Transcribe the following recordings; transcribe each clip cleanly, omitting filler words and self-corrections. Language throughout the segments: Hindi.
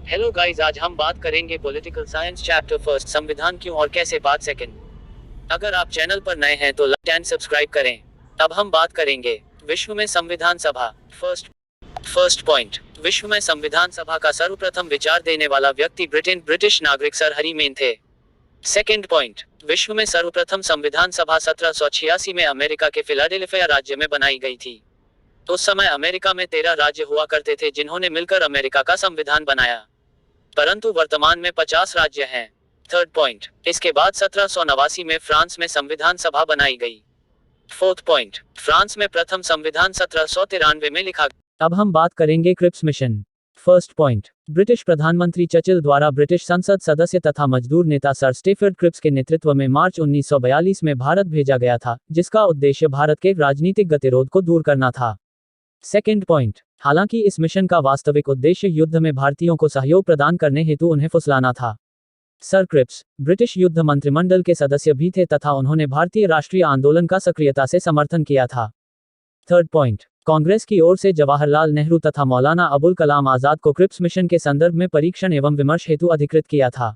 हेलो गाइस, आज हम बात करेंगे पॉलिटिकल साइंस चैप्टर फर्स्ट, संविधान क्यों और कैसे, बात सेकंड। अगर आप चैनल पर नए हैं तो लाइक एंड सब्सक्राइब करें। अब हम बात करेंगे विश्व में संविधान सभा। फर्स्ट फर्स्ट पॉइंट, विश्व में संविधान सभा का सर्वप्रथम विचार देने वाला व्यक्ति ब्रिटिश नागरिक सर हैरी मेन थे। सेकंड पॉइंट, विश्व में सर्वप्रथम संविधान सभा 1786 में अमेरिका के फिलाडेल्फिया राज्य में बनाई गई थी। उस समय अमेरिका में 13 राज्य हुआ करते थे जिन्होंने मिलकर अमेरिका का संविधान बनाया, परंतु वर्तमान में 50 राज्य हैं। थर्ड पॉइंट, इसके बाद 1789 में फ्रांस में संविधान सभा बनाई गई। फोर्थ पॉइंट, फ्रांस में प्रथम संविधान 1793 में लिखा। अब हम बात करेंगे Cripps mission. First point, British प्रधानमंत्री चर्चिल द्वारा ब्रिटिश संसद सदस्य तथा मजदूर नेता सर स्टेफर्ड क्रिप्स के नेतृत्व में मार्च 1942 में भारत भेजा गया था, जिसका उद्देश्य भारत के राजनीतिक गतिरोध को दूर करना था। सेकेंड पॉइंट, हालांकि इस मिशन का वास्तविक उद्देश्य युद्ध में भारतीयों को सहयोग प्रदान करने हेतु उन्हें फुसलाना था। सर क्रिप्स ब्रिटिश युद्ध मंत्रिमंडल के सदस्य भी थे तथा उन्होंने भारतीय राष्ट्रीय आंदोलन का सक्रियता से समर्थन किया था। थर्ड पॉइंट, कांग्रेस की ओर से जवाहरलाल नेहरू तथा मौलाना अबुल कलाम आजाद को क्रिप्स मिशन के संदर्भ में परीक्षण एवं विमर्श हेतु अधिकृत किया था।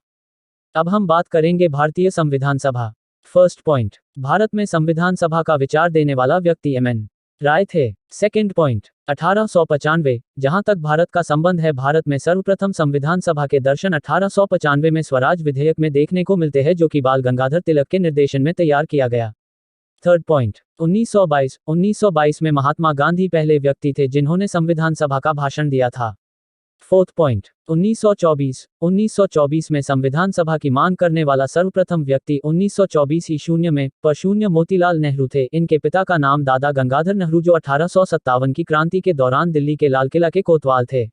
अब हम बात करेंगे भारतीय संविधान सभा। फर्स्ट पॉइंट, भारत में संविधान सभा का विचार देने वाला व्यक्ति एम.एन. राय थे। सेकेंड पॉइंट, 1895, जहां तक भारत का संबंध है, भारत में सर्वप्रथम संविधान सभा के दर्शन 1895 में स्वराज विधेयक में देखने को मिलते हैं, जो कि बाल गंगाधर तिलक के निर्देशन में तैयार किया गया। थर्ड पॉइंट, 1922 में महात्मा गांधी पहले व्यक्ति थे जिन्होंने संविधान सभा का भाषण दिया था। फोर्थ पॉइंट, 1924 में संविधान सभा की मांग करने वाला सर्वप्रथम व्यक्ति 1924 ईशून्य में पशून्य मोतीलाल नेहरू थे। इनके पिता का नाम दादा गंगाधर नेहरू, जो 1857 की क्रांति के दौरान दिल्ली के लाल किला के कोतवाल थे।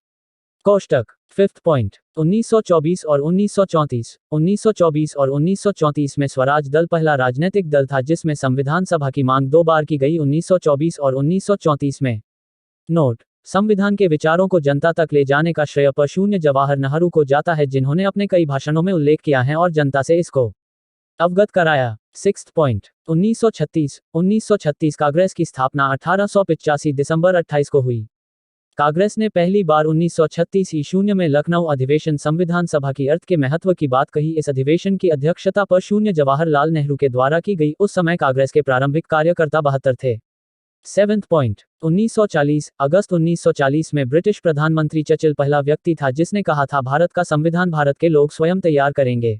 कोष्टक। फिफ्थ पॉइंट, 1924 और 1934 में स्वराज दल पहला राजनीतिक दल था जिसमें संविधान सभा की मांग 2 बार की गई, 1924 और 1934 में। नोट, संविधान के विचारों को जनता तक ले जाने का श्रेय पशून्य जवाहर नेहरू को जाता है, जिन्होंने अपने कई भाषणों में उल्लेख किया है और जनता से इसको अवगत कराया। सिक्स्थ पॉइंट, 1936 कांग्रेस की स्थापना 1885 दिसंबर 28 को हुई। कांग्रेस ने पहली बार 1936 ईशून्य में लखनऊ अधिवेशन संविधान सभा की अर्थ के महत्व की बात कही। इस अधिवेशन की अध्यक्षता पशून्य जवाहरलाल नेहरू के द्वारा की गई। उस समय कांग्रेस के प्रारंभिक कार्यकर्ता 72 थे। सेवेंथ पॉइंट, 1940 अगस्त 1940 में ब्रिटिश प्रधानमंत्री चर्चिल पहला व्यक्ति था जिसने कहा था, भारत का संविधान भारत के लोग स्वयं तैयार करेंगे।